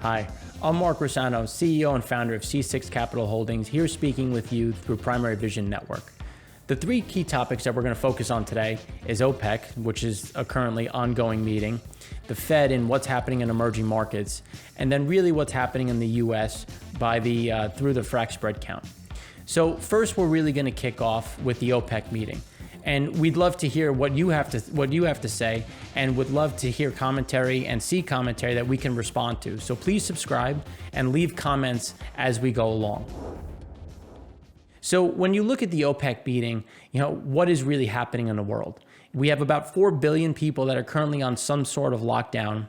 Hi, I'm Mark Rossano, CEO and founder of C6 Capital Holdings, here speaking with you through Primary Vision Network. The three key topics that we're going to focus on today is OPEC, which is a currently ongoing meeting, the Fed and what's happening in emerging markets, and then really what's happening in the U.S. through the Frac Spread Count. So first, we're really going to kick off with the OPEC meeting. And we'd love to hear what you have to say, and would love to hear commentary and see commentary that we can respond to. So please subscribe and leave comments as we go along. So when you look at the OPEC meeting, what is really happening in the world? We have about 4 billion people that are currently on some sort of lockdown.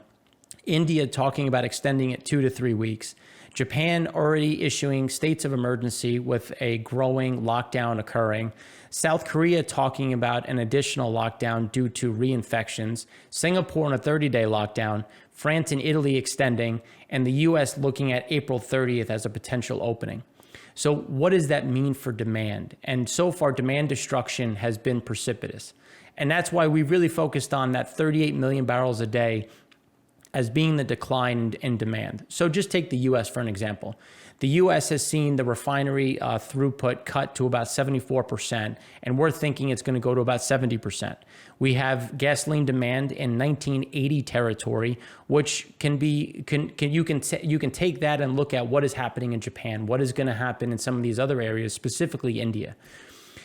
India talking about extending it 2 to 3 weeks. Japan already issuing states of emergency with a growing lockdown occurring. South Korea talking about an additional lockdown due to reinfections. Singapore on a 30-day lockdown. France and Italy extending, and the US looking at April 30th as a potential opening. So what does that mean for demand? And so far, demand destruction has been precipitous. And that's why we really focused on that 38 million barrels a day as being the decline in demand. So just take the US for an example. The US has seen the refinery throughput cut to about 74%, and we're thinking it's going to go to about 70%. We have gasoline demand in 1980 territory, which you can take that and look at what is happening in Japan, what is going to happen in some of these other areas, specifically India.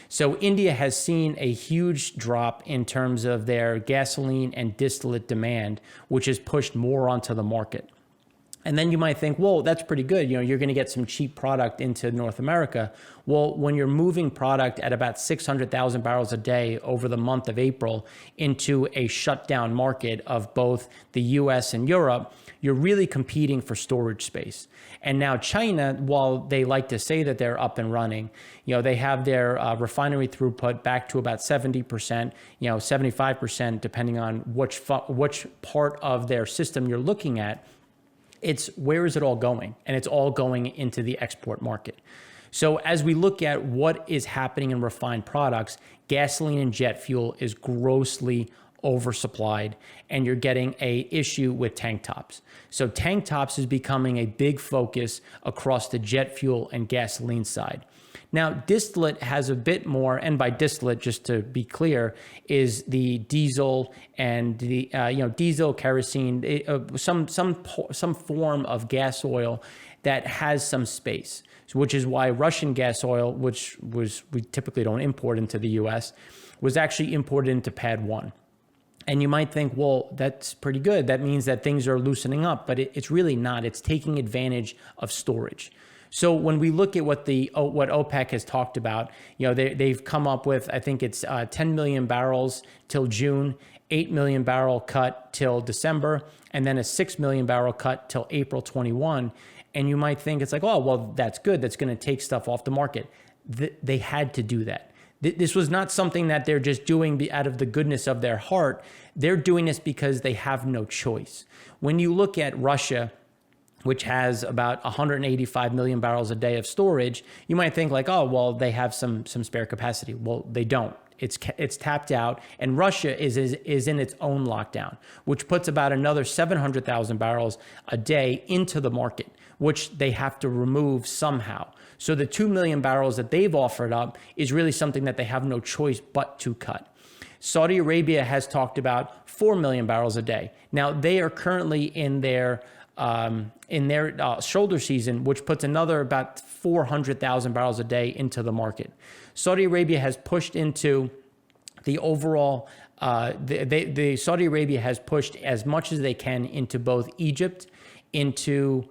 So India has seen a huge drop in terms of their gasoline and distillate demand, which has pushed more onto the market. And then you might think, well, that's pretty good. You're going to get some cheap product into North America. Well, when you're moving product at about 600,000 barrels a day over the month of April into a shutdown market of both the US and Europe, you're really competing for storage space. And now China, while they like to say that they're up and running, they have their refinery throughput back to about 70%, 75%, depending on which part of their system you're looking at. It's where is it all going? And it's all going into the export market. So as we look at what is happening in refined products, gasoline and jet fuel is grossly oversupplied, and you're getting an issue with tank tops. So tank tops is becoming a big focus across the jet fuel and gasoline side. Now, distillate has a bit more, and by distillate, just to be clear, is the diesel and the diesel, kerosene, some form of gas oil that has some space. So, which is why Russian gas oil, which we typically don't import into the U.S., was actually imported into Pad 1. And you might think, well, that's pretty good. That means that things are loosening up, but it's really not. It's taking advantage of storage. So when we look at what OPEC has talked about, they've come up with, I think it's 10 million barrels till June, 8 million barrel cut till December, and then a 6 million barrel cut till April 21. And you might think it's like, oh, well, that's good. That's going to take stuff off the market. They had to do that. This was not something that they're just doing out of the goodness of their heart. They're doing this because they have no choice. When you look at Russia, which has about 185 million barrels a day of storage, you might think like, oh, well, they have some spare capacity. Well, they don't. It's tapped out, and Russia is in its own lockdown, which puts about another 700,000 barrels a day into the market, which they have to remove somehow. So the 2 million barrels that they've offered up is really something that they have no choice but to cut. Saudi Arabia has talked about 4 million barrels a day. Now, they are currently in their shoulder season, which puts another about 400,000 barrels a day into the market. Saudi Arabia has pushed into the overall, Saudi Arabia has pushed as much as they can into both Egypt, into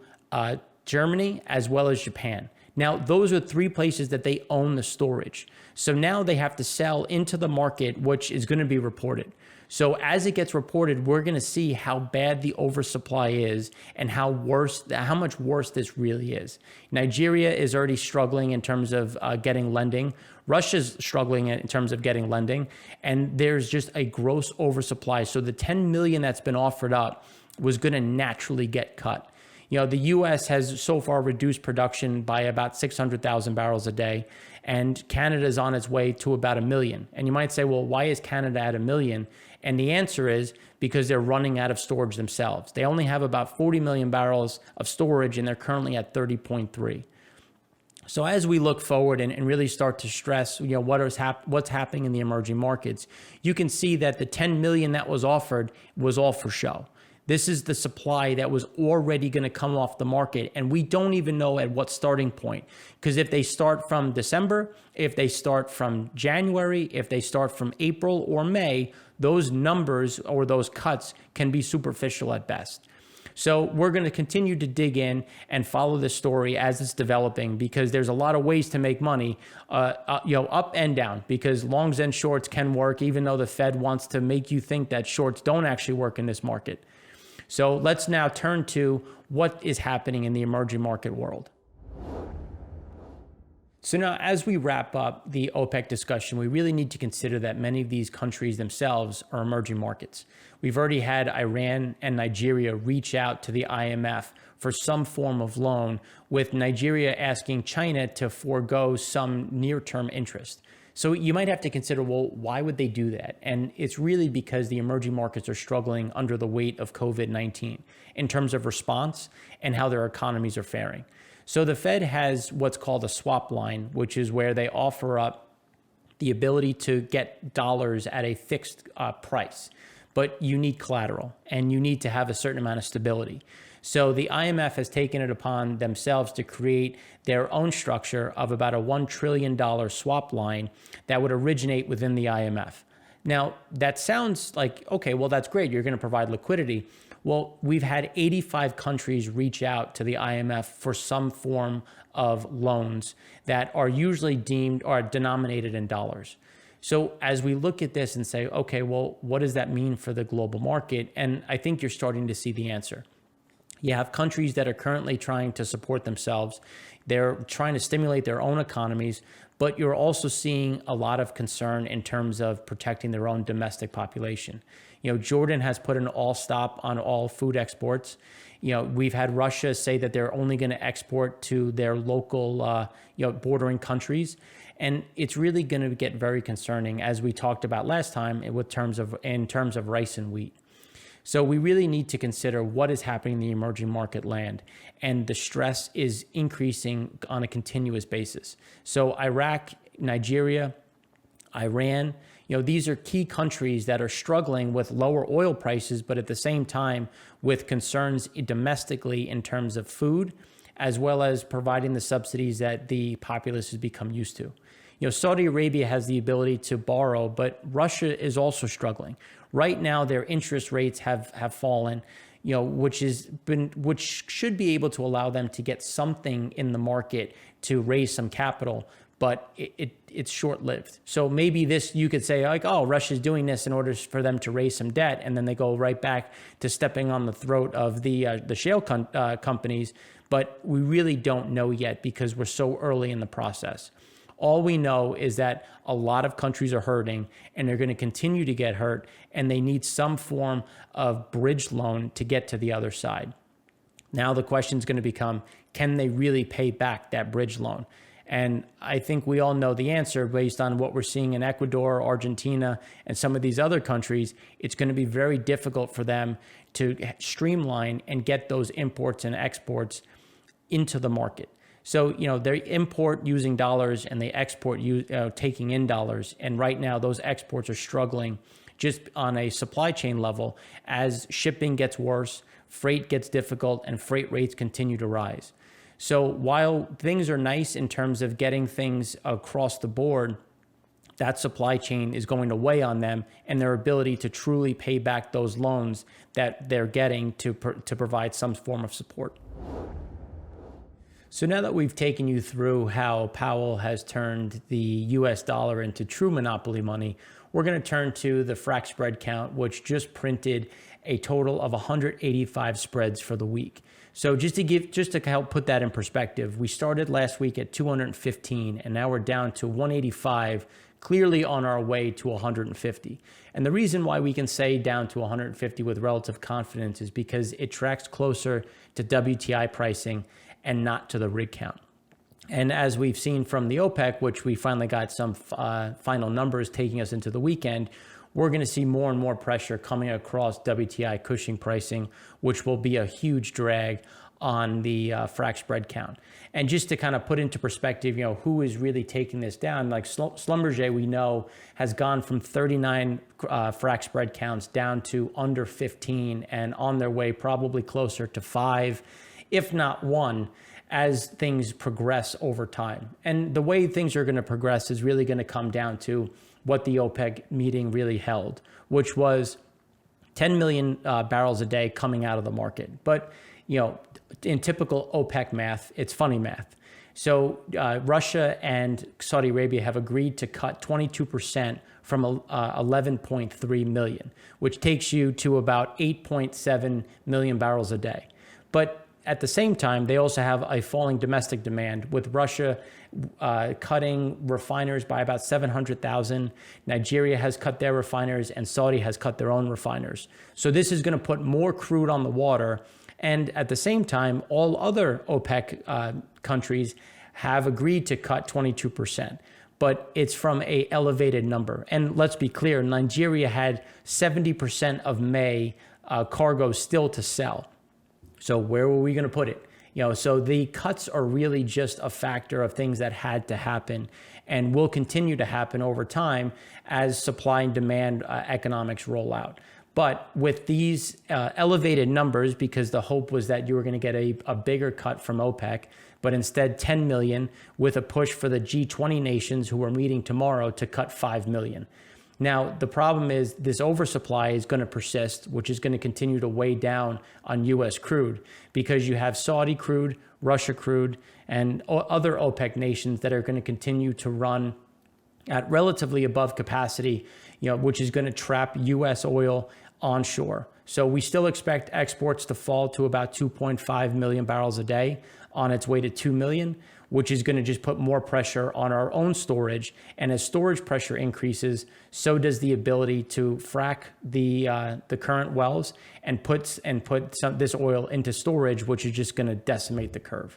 Germany, as well as Japan. Now, those are three places that they own the storage. So now they have to sell into the market, which is going to be reported. So as it gets reported, we're going to see how bad the oversupply is and how much worse this really is. Nigeria is already struggling in terms of getting lending. Russia's struggling in terms of getting lending. And there's just a gross oversupply. So the 10 million that's been offered up was going to naturally get cut. The U.S. has so far reduced production by about 600,000 barrels a day, and Canada is on its way to about 1 million. And you might say, well, why is Canada at 1 million? And the answer is because they're running out of storage themselves. They only have about 40 million barrels of storage, and they're currently at 30.3. So as we look forward and really start to stress, what's happening in the emerging markets, you can see that the 10 million that was offered was all for show. This is the supply that was already going to come off the market, and we don't even know at what starting point. Because if they start from December, if they start from January, if they start from April or May, those numbers or those cuts can be superficial at best. So we're going to continue to dig in and follow this story as it's developing, because there's a lot of ways to make money, up and down, because longs and shorts can work, even though the Fed wants to make you think that shorts don't actually work in this market. So let's now turn to what is happening in the emerging market world. So now, as we wrap up the OPEC discussion, we really need to consider that many of these countries themselves are emerging markets. We've already had Iran and Nigeria reach out to the IMF for some form of loan, with Nigeria asking China to forego some near-term interest. So you might have to consider, well, why would they do that? And it's really because the emerging markets are struggling under the weight of COVID-19 in terms of response and how their economies are faring. So the Fed has what's called a swap line, which is where they offer up the ability to get dollars at a fixed price, but you need collateral and you need to have a certain amount of stability. So the IMF has taken it upon themselves to create their own structure of about a $1 trillion swap line that would originate within the IMF. Now, that sounds like, okay, well, that's great. You're going to provide liquidity. Well, we've had 85 countries reach out to the IMF for some form of loans that are usually deemed or denominated in dollars. So as we look at this and say, okay, well, what does that mean for the global market? And I think you're starting to see the answer. You have countries that are currently trying to support themselves. They're trying to stimulate their own economies, but you're also seeing a lot of concern in terms of protecting their own domestic population. Jordan has put an all stop on all food exports. We've had Russia say that they're only going to export to their local, bordering countries. And it's really going to get very concerning, as we talked about last time, in terms of rice and wheat. So we really need to consider what is happening in the emerging market land, and the stress is increasing on a continuous basis. So Iraq, Nigeria, Iran, these are key countries that are struggling with lower oil prices, but at the same time with concerns domestically in terms of food, as well as providing the subsidies that the populace has become used to. Saudi Arabia has the ability to borrow, but Russia is also struggling. Right now, their interest rates have fallen, which should be able to allow them to get something in the market to raise some capital, but it's short-lived. So maybe this, you could say, like, oh, Russia's doing this in order for them to raise some debt, and then they go right back to stepping on the throat of the shale companies. But we really don't know yet, because we're so early in the process. All we know is that a lot of countries are hurting, and they're going to continue to get hurt, and they need some form of bridge loan to get to the other side. Now the question is going to become, can they really pay back that bridge loan? And I think we all know the answer based on what we're seeing in Ecuador, Argentina, and some of these other countries. It's going to be very difficult for them to streamline and get those imports and exports into the market. So, they import using dollars and they export taking in dollars. And right now, those exports are struggling just on a supply chain level as shipping gets worse, freight gets difficult, and freight rates continue to rise. So while things are nice in terms of getting things across the board, that supply chain is going to weigh on them and their ability to truly pay back those loans that they're getting to provide some form of support. So now that we've taken you through how Powell has turned the US dollar into true monopoly money, we're going to turn to the Frac Spread Count, which just printed a total of 185 spreads for the week. So just to help put that in perspective, we started last week at 215, and now we're down to 185, clearly on our way to 150. And the reason why we can say down to 150 with relative confidence is because it tracks closer to WTI pricing and not to the rig count. And as we've seen from the OPEC, which we finally got some final numbers taking us into the weekend, we're going to see more and more pressure coming across WTI Cushing pricing, which will be a huge drag on the frac spread count. And just to kind of put into perspective, who is really taking this down, like Schlumberger, we know, has gone from 39 frac spread counts down to under 15 and on their way probably closer to 5, if not 1, as things progress over time. And the way things are going to progress is really going to come down to what the OPEC meeting really held, which was 10 million barrels a day coming out of the market. But, in typical OPEC math, it's funny math. So Russia and Saudi Arabia have agreed to cut 22% from 11.3 million, which takes you to about 8.7 million barrels a day. But at the same time, they also have a falling domestic demand, with Russia cutting refiners by about 700,000. Nigeria has cut their refiners, and Saudi has cut their own refiners. So this is going to put more crude on the water. And at the same time, all other OPEC countries have agreed to cut 22%. But it's from an elevated number. And let's be clear, Nigeria had 70% of May cargo still to sell. So where were we going to put it? So the cuts are really just a factor of things that had to happen and will continue to happen over time as supply and demand economics roll out. But with these elevated numbers, because the hope was that you were going to get a bigger cut from OPEC, but instead 10 million, with a push for the G20 nations who are meeting tomorrow to cut 5 million. Now, the problem is this oversupply is going to persist, which is going to continue to weigh down on U.S. crude, because you have Saudi crude, Russia crude, and other OPEC nations that are going to continue to run at relatively above capacity, which is going to trap U.S. oil onshore. So we still expect exports to fall to about 2.5 million barrels a day, on its way to 2 million, which is going to just put more pressure on our own storage. And as storage pressure increases, so does the ability to frack the current wells and put this oil into storage, which is just going to decimate the curve.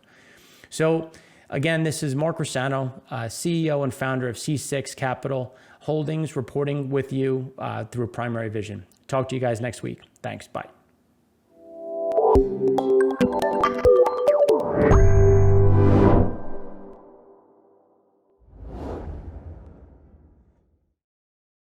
So again, this is Mark Rossano, CEO and founder of C6 Capital Holdings, reporting with you through Primary Vision. Talk to you guys next week. Thanks. Bye.